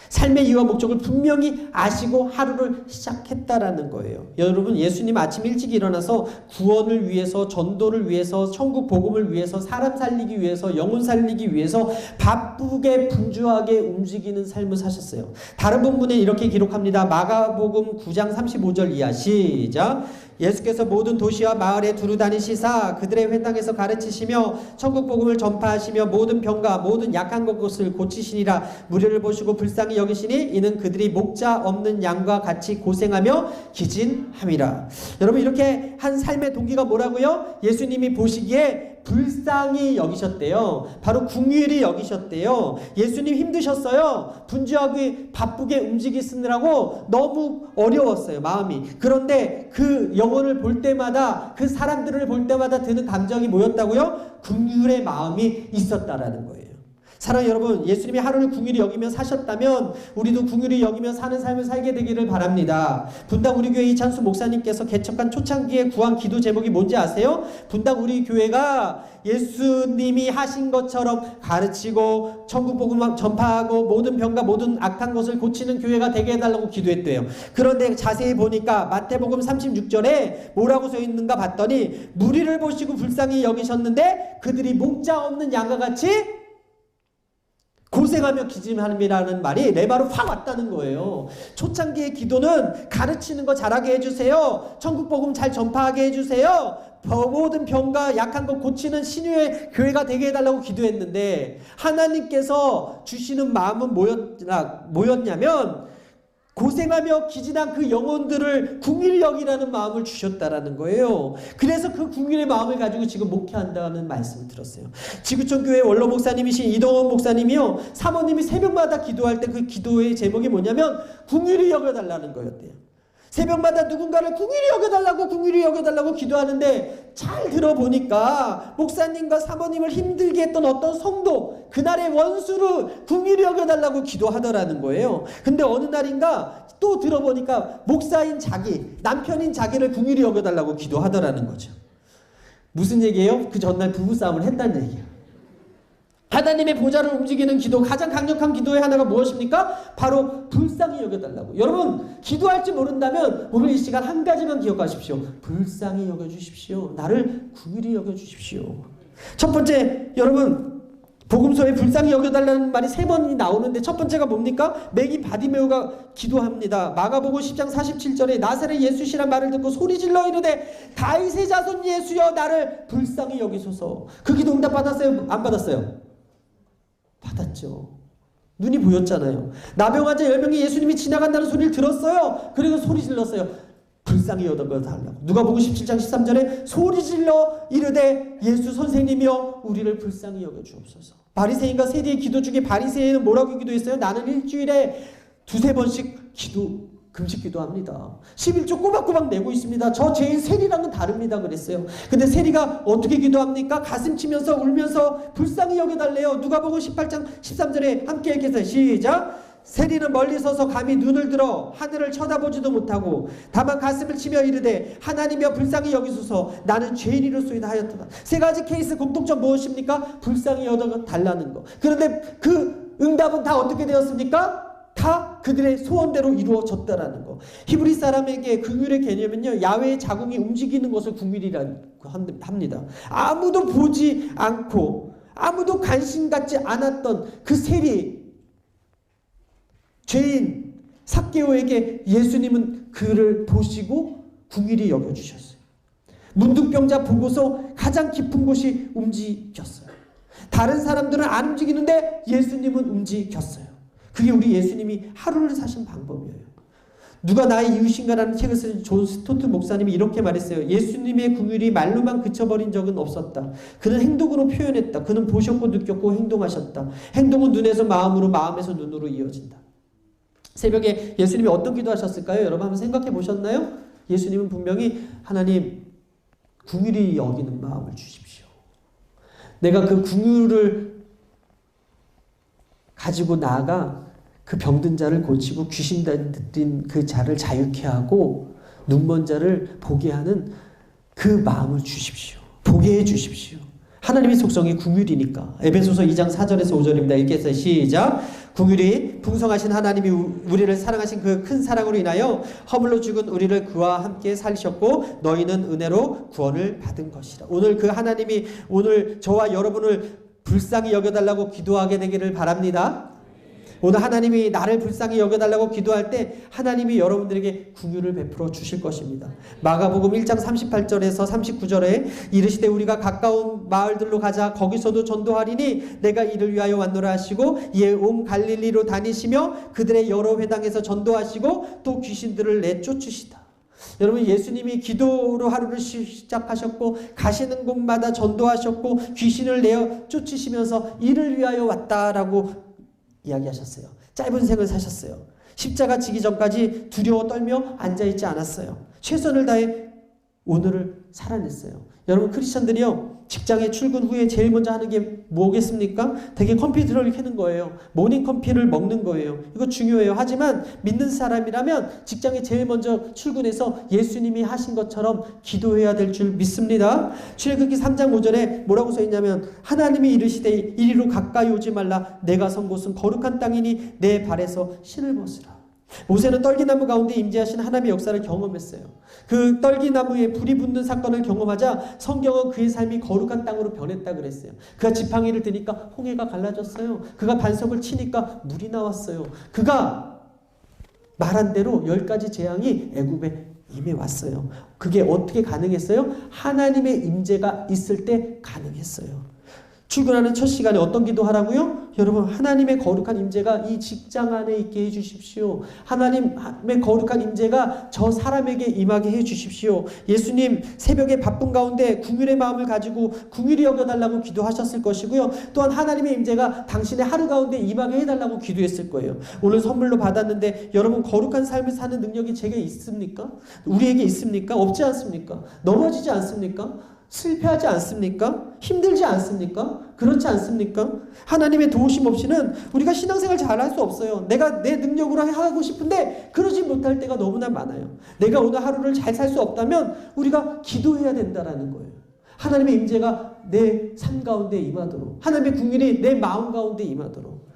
삶의 이유와 목적을 분명히 아시고 하루를 시작했다라는 거예요. 여러분, 예수님 아침 일찍 일어나서 구원을 위해서, 전도를 위해서, 천국 복음을 위해서, 사람 살리기 위해서, 영혼 살리기 위해서 바쁘게 분주하게 움직이는 삶을 사셨어요. 다른 본문에 이렇게 기록합니다. 마가복음 9장 35절 이하 시작. 예수께서 모든 도시와 마을에 두루 다니시사 그들의 회당에서 가르치시며 천국 복음을 전파하시며 모든 병과 모든 약한 것을 고치시니라. 무료를 보시고 불쌍히 여기시니 이는 그들이 목자 없는 양과 같이 고생하며 기진함이라. 여러분, 이렇게 한 삶의 동기가 뭐라고요? 예수님이 보시기에 불쌍히 여기셨대요. 바로 긍휼히 여기셨대요. 예수님 힘드셨어요. 분주하게 바쁘게 움직이시느라고 너무 어려웠어요, 마음이. 그런데 그 영혼을 볼 때마다, 그 사람들을 볼 때마다 드는 감정이 뭐였다고요? 긍휼의 마음이 있었다라는 거예요. 사랑하는 여러분, 예수님이 하루를 긍휼히 여기며 사셨다면 우리도 긍휼히 여기며 사는 삶을 살게 되기를 바랍니다. 분당 우리 교회 이찬수 목사님께서 개척한 초창기에 구한 기도 제목이 뭔지 아세요? 분당 우리 교회가 예수님이 하신 것처럼 가르치고 천국 복음 전파하고 모든 병과 모든 악한 것을 고치는 교회가 되게 해달라고 기도했대요. 그런데 자세히 보니까 마태복음 36절에 뭐라고 써 있는가 봤더니 무리를 보시고 불쌍히 여기셨는데 그들이 목자 없는 양과 같이 고생하며 기침함이라는 말이 레마로 확 왔다는 거예요. 초창기의 기도는 가르치는 거 잘하게 해주세요. 천국 복음 잘 전파하게 해주세요. 모든 병과 약한 거 고치는 신유의 교회가 되게 해달라고 기도했는데 하나님께서 주시는 마음은 뭐였냐면 고생하며 기진한 그 영혼들을 궁일히 여기라는 마음을 주셨다라는 거예요. 그래서 그 궁일의 마음을 가지고 지금 목회한다는 말씀을 들었어요. 지구촌교회 원로 목사님이신 이동원 목사님이요, 사모님이 새벽마다 기도할 때 그 기도의 제목이 뭐냐면 궁일히 여겨달라는 거였대요. 새벽마다 누군가를 궁일히 여겨달라고 기도하는데 잘 들어보니까 목사님과 사모님을 힘들게 했던 어떤 성도, 그날의 원수를 궁일히 여겨달라고 기도하더라는 거예요. 근데 어느 날인가 또 들어보니까 목사인 자기, 남편인 자기를 궁일히 여겨달라고 기도하더라는 거죠. 무슨 얘기예요? 그 전날 부부싸움을 했다는 얘기예요. 하나님의 보좌를 움직이는 기도, 가장 강력한 기도의 하나가 무엇입니까? 바로 불쌍히 여겨달라고. 여러분, 기도할 줄 모른다면 오늘 이 시간 한 가지만 기억하십시오. 불쌍히 여겨주십시오. 나를 궁일히 여겨주십시오. 첫 번째, 여러분, 복음서에 불쌍히 여겨달라는 말이 3번이 나오는데 첫 번째가 뭡니까? 매기 바디메오가 기도합니다. 마가복음 10장 47절에 나사렛 예수시란 말을 듣고 소리질러 이르되 다윗의 자손 예수여 나를 불쌍히 여기소서. 그 기도 응답 받았어요? 안 받았어요? 받았죠. 눈이 보였잖아요. 나병 환자 10명이 예수님이 지나간다는 소리를 들었어요. 그리고 소리 질렀어요. 불쌍히 여겨달라고. 누가복음 17장 13절에 소리질러 이르되 예수 선생님이여 우리를 불쌍히 여겨주옵소서. 바리새인과 세리의 기도 중에 바리새인은 뭐라고 기도했어요? 나는 일주일에 2-3번씩 금식 기도합니다. 11조 꼬박꼬박 내고 있습니다. 저 죄인 세리랑은 다릅니다. 그랬어요. 근데 세리가 어떻게 기도합니까? 가슴 치면서 울면서 불쌍히 여겨달래요. 누가복음 18장 13절에 함께 읽겠어요. 시작. 세리는 멀리 서서 감히 눈을 들어 하늘을 쳐다보지도 못하고 다만 가슴을 치며 이르되 하나님이여 불쌍히 여기소서 나는 죄인이로소이다 하였더라. 3가지 케이스 공통점 무엇입니까? 불쌍히 여겨달라는 거. 그런데 그 응답은 다 어떻게 되었습니까? 다 그들의 소원대로 이루어졌다라는 거. 히브리 사람에게 긍휼의 개념은요, 야훼의 자궁이 움직이는 것을 긍휼이라고 합니다. 아무도 보지 않고 아무도 관심 갖지 않았던 그 세리, 죄인 삭개오에게 예수님은 그를 보시고 긍휼히 여겨주셨어요. 문둥병자 보고서 가장 깊은 곳이 움직였어요. 다른 사람들은 안 움직이는데 예수님은 움직였어요. 그게 우리 예수님이 하루를 사신 방법이에요. 누가 나의 이웃인가라는 책을 쓴 존 스토트 목사님이 이렇게 말했어요. 예수님의 긍휼이 말로만 그쳐버린 적은 없었다. 그는 행동으로 표현했다. 그는 보셨고 느꼈고 행동하셨다. 행동은 눈에서 마음으로, 마음에서 눈으로 이어진다. 새벽에 예수님이 어떤 기도하셨을까요? 여러분 한번 생각해 보셨나요? 예수님은 분명히 하나님 긍휼히 여기는 마음을 주십시오. 내가 그 긍휼을 가지고 나아가 그 병든 자를 고치고 귀신 들린 그 자를 자유케 하고 눈먼 자를 보게 하는 그 마음을 주십시오. 보게 해 주십시오. 하나님의 속성이 긍휼이니까. 에베소서 2장 4절에서 5절입니다. 읽겠어요. 시작. 긍휼이 풍성하신 하나님이 우리를 사랑하신 그 큰 사랑으로 인하여 허물로 죽은 우리를 그와 함께 살리셨고 너희는 은혜로 구원을 받은 것이라. 오늘 그 하나님이 오늘 저와 여러분을 불쌍히 여겨달라고 기도하게 되기를 바랍니다. 오늘 하나님이 나를 불쌍히 여겨달라고 기도할 때 하나님이 여러분들에게 긍휼을 베풀어 주실 것입니다. 마가복음 1장 38절에서 39절에 이르시되 우리가 가까운 마을들로 가자 거기서도 전도하리니 내가 이를 위하여 왔노라 하시고 이에 온 갈릴리로 다니시며 그들의 여러 회당에서 전도하시고 또 귀신들을 내쫓으시다. 여러분 예수님이 기도로 하루를 시작하셨고 가시는 곳마다 전도하셨고 귀신을 내어 쫓으시면서 이를 위하여 왔다라고 이야기하셨어요. 짧은 생을 사셨어요. 십자가 지기 전까지 두려워 떨며 앉아있지 않았어요. 최선을 다해 오늘을 살아냈어요. 여러분 크리스천들이요 직장에 출근 후에 제일 먼저 하는 게 뭐겠습니까? 되게 컴퓨터를 켜는 거예요. 모닝 커피를 먹는 거예요. 이거 중요해요. 하지만 믿는 사람이라면 직장에 제일 먼저 출근해서 예수님이 하신 것처럼 기도해야 될 줄 믿습니다. 출애굽기 3장 5절에 뭐라고 써있냐면 하나님이 이르시되 이리로 가까이 오지 말라 내가 선 곳은 거룩한 땅이니 내 발에서 신을 벗으라. 모세는 떨기나무 가운데 임재하신 하나님의 역사를 경험했어요. 그 떨기나무에 불이 붙는 사건을 경험하자 성경은 그의 삶이 거룩한 땅으로 변했다 그랬어요. 그가 지팡이를 드니까 홍해가 갈라졌어요. 그가 반석을 치니까 물이 나왔어요. 그가 말한 대로 10가지 재앙이 애굽에 임해왔어요. 그게 어떻게 가능했어요? 하나님의 임재가 있을 때 가능했어요. 출근하는 첫 시간에 어떤 기도하라고요? 여러분, 하나님의 거룩한 임재가 이 직장 안에 있게 해주십시오. 하나님의 거룩한 임재가 저 사람에게 임하게 해주십시오. 예수님 새벽에 바쁜 가운데 긍휼의 마음을 가지고 긍휼히 여겨달라고 기도하셨을 것이고요. 또한 하나님의 임재가 당신의 하루 가운데 임하게 해달라고 기도했을 거예요. 오늘 선물로 받았는데 여러분, 거룩한 삶을 사는 능력이 제게 있습니까? 우리에게 있습니까? 없지 않습니까? 넘어지지 않습니까? 실패하지 않습니까? 힘들지 않습니까? 그렇지 않습니까? 하나님의 도우심 없이는 우리가 신앙생활 잘할 수 없어요. 내가 내 능력으로 하고 싶은데 그러지 못할 때가 너무나 많아요. 내가 오늘 하루를 잘 살 수 없다면 우리가 기도해야 된다라는 거예요. 하나님의 임재가 내 삶 가운데 임하도록, 하나님의 긍휼이 내 마음 가운데 임하도록.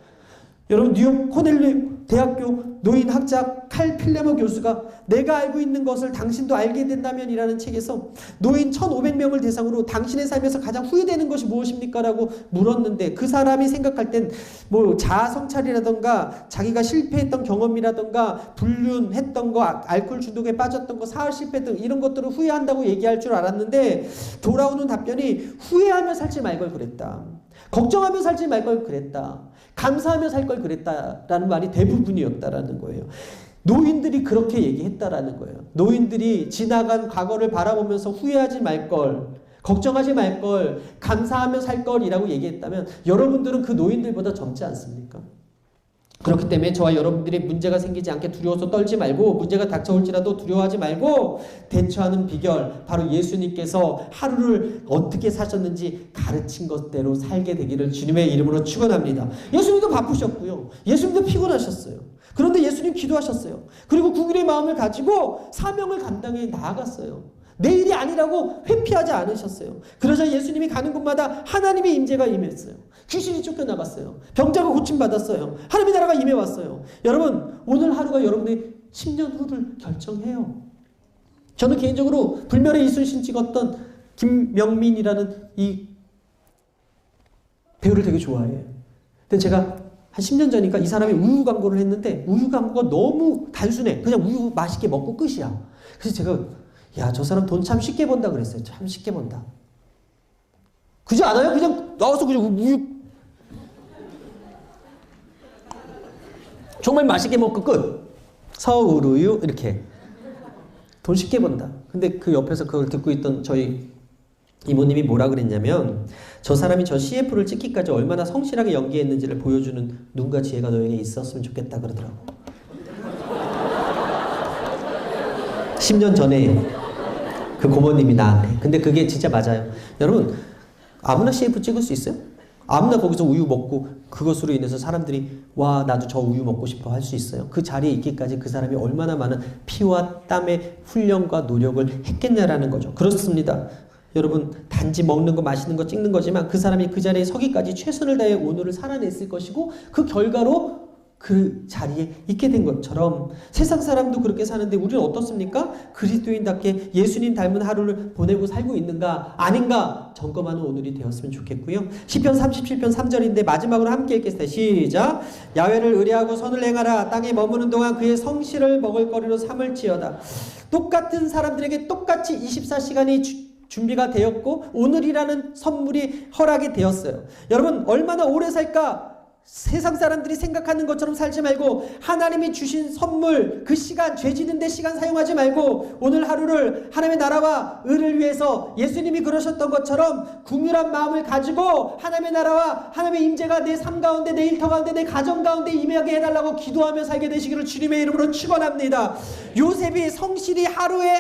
여러분, 뉴욕 코넬류 대학교 노인학자 칼 필레머 교수가 내가 알고 있는 것을 당신도 알게 된다면 이라는 책에서 노인 1500명을 대상으로 당신의 삶에서 가장 후회되는 것이 무엇입니까? 라고 물었는데, 그 사람이 생각할 땐 뭐 자아 성찰이라던가 자기가 실패했던 경험이라던가 불륜했던 거, 알코올 중독에 빠졌던 거, 사업 실패 등 이런 것들을 후회한다고 얘기할 줄 알았는데 돌아오는 답변이 후회하며 살지 말 걸 그랬다. 걱정하며 살지 말 걸 그랬다. 감사하며 살 걸 그랬다라는 말이 대부분이었다라는 거예요. 노인들이 그렇게 얘기했다라는 거예요. 노인들이 지나간 과거를 바라보면서 후회하지 말 걸, 걱정하지 말 걸, 감사하며 살 걸이라고 얘기했다면 여러분들은 그 노인들보다 젊지 않습니까? 그렇기 때문에 저와 여러분들이 문제가 생기지 않게 두려워서 떨지 말고, 문제가 닥쳐올지라도 두려워하지 말고 대처하는 비결, 바로 예수님께서 하루를 어떻게 사셨는지 가르친 것대로 살게 되기를 주님의 이름으로 축원합니다. 예수님도 바쁘셨고요. 예수님도 피곤하셨어요. 그런데 예수님 기도하셨어요. 그리고 긍휼의 마음을 가지고 사명을 감당해 나아갔어요. 내일이 아니라고 회피하지 않으셨어요. 그러자 예수님이 가는 곳마다 하나님의 임재가 임했어요. 귀신이 쫓겨나갔어요. 병자가 고침받았어요. 하나님의 나라가 임해왔어요. 여러분, 오늘 하루가 여러분의 10년 후를 결정해요. 저는 개인적으로 불멸의 이순신 찍었던 김명민이라는 이 배우를 되게 좋아해요. 근데 제가 한 10년 전이니까 이 사람이 우유 광고를 했는데 우유 광고가 너무 단순해. 그냥 우유 맛있게 먹고 끝이야. 그래서 제가 야, 저 사람 돈 참 쉽게 번다 그랬어요. 참 쉽게 번다. 그지 않아요? 그냥 나와서 그냥 우유 정말 맛있게 먹고 끝. 서울우유 이렇게 돈 쉽게 번다. 근데 그 옆에서 그걸 듣고 있던 저희 이모님이 뭐라 그랬냐면, 저 사람이 저 CF를 찍기까지 얼마나 성실하게 연기했는지를 보여주는 눈과 지혜가 너에게 있었으면 좋겠다 그러더라고. 10년 전에 그 고모님이 나한테. 근데 그게 진짜 맞아요. 여러분, 아무나 CF 찍을 수 있어요? 아무나 거기서 우유 먹고 그것으로 인해서 사람들이 와, 나도 저 우유 먹고 싶어 할 수 있어요? 그 자리에 있기까지 그 사람이 얼마나 많은 피와 땀의 훈련과 노력을 했겠냐라는 거죠. 그렇습니다. 여러분, 단지 먹는 거 마시는 거 찍는 거지만 그 사람이 그 자리에 서기까지 최선을 다해 오늘을 살아냈을 것이고, 그 결과로 그 자리에 있게 된 것처럼 세상 사람도 그렇게 사는데 우리는 어떻습니까? 그리스도인답게 예수님 닮은 하루를 보내고 살고 있는가 아닌가 점검하는 오늘이 되었으면 좋겠고요. 시편 37편 3절인데 마지막으로 함께 읽겠습니다. 시작. 야훼를 의뢰하고 선을 행하라. 땅에 머무는 동안 그의 성실을 먹을거리로 삼을지어다. 똑같은 사람들에게 똑같이 24시간이 준비가 되었고 오늘이라는 선물이 허락이 되었어요. 여러분, 얼마나 오래 살까? 세상 사람들이 생각하는 것처럼 살지 말고 하나님이 주신 선물, 그 시간, 죄 지는데 시간 사용하지 말고 오늘 하루를 하나님의 나라와 의를 위해서 예수님이 그러셨던 것처럼 긍휼한 마음을 가지고 하나님의 나라와 하나님의 임재가 내 삶 가운데, 내 일터 가운데, 내 가정 가운데 임하게 해달라고 기도하며 살게 되시기를 주님의 이름으로 축원합니다. 요셉이 성실히 하루에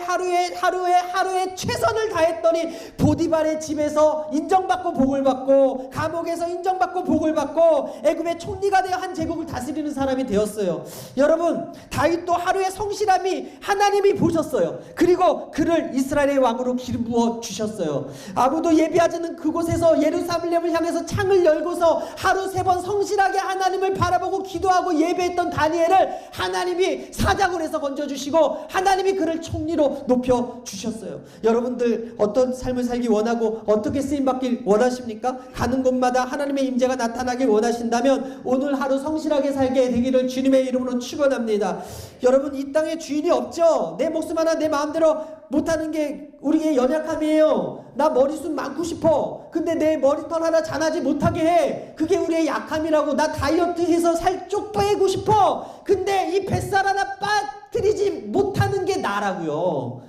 최선을 다했더니 보디발의 집에서 인정받고 복을 받고, 감옥에서 인정받고 복을 받고, 애굽의 총리가 되어 한 제국을 다스리는 사람이 되었어요. 여러분, 다윗도 하루의 성실함이 하나님이 보셨어요. 그리고 그를 이스라엘의 왕으로 기부어 주셨어요. 아무도 예비하지 않은 그곳에서 예루살렘을 향해서 창을 열고서 하루 3번 성실하게 하나님을 바라보고 기도하고 예배했던 다니엘을 하나님이 사자굴에서 건져주시고 하나님이 그를 총리로 높여주셨어요. 여러분들 어떤 삶을 살기 원하고 어떻게 쓰임받길 원하십니까? 가는 곳마다 하나님의 임재가 나타나길 원하신다면 오늘 하루 성실하게 살게 되기를 주님의 이름으로 축원합니다. 여러분, 이 땅에 주인이 없죠. 내 목숨 하나 내 마음대로 못하는 게 우리의 연약함이에요. 나 머리숱 많고 싶어. 근데 내 머리털 하나 자라지 못하게 해. 그게 우리의 약함이라고. 나 다이어트해서 살 쪽 빼고 싶어. 근데 이 뱃살 하나 빠뜨리지 못하는 게 나라고요.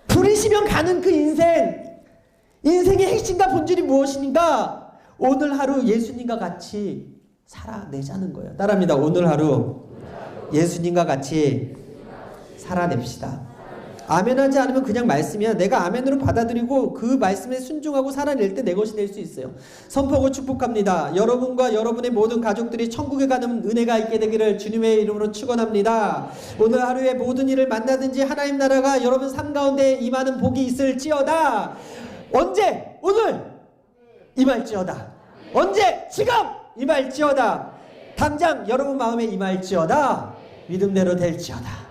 부리시면 가는 그 인생의 핵심과 본질이 무엇인가? 오늘 하루 예수님과 같이 살아내자는 거예요. 따라합니다. 오늘 하루 예수님과 같이 살아냅시다. 아멘하지 않으면 그냥 말씀이야. 내가 아멘으로 받아들이고 그 말씀에 순종하고 살아낼 때 내 것이 될 수 있어요. 선포하고 축복합니다. 여러분과 여러분의 모든 가족들이 천국에 가는 은혜가 있게 되기를 주님의 이름으로 축원합니다. 오늘 하루에 모든 일을 만나든지 하나님 나라가 여러분 삶 가운데 임하는 복이 있을지어다. 언제? 오늘 임할지어다. 언제? 지금 임할지어다. 당장 여러분 마음에 임할지어다. 믿음대로 될지어다.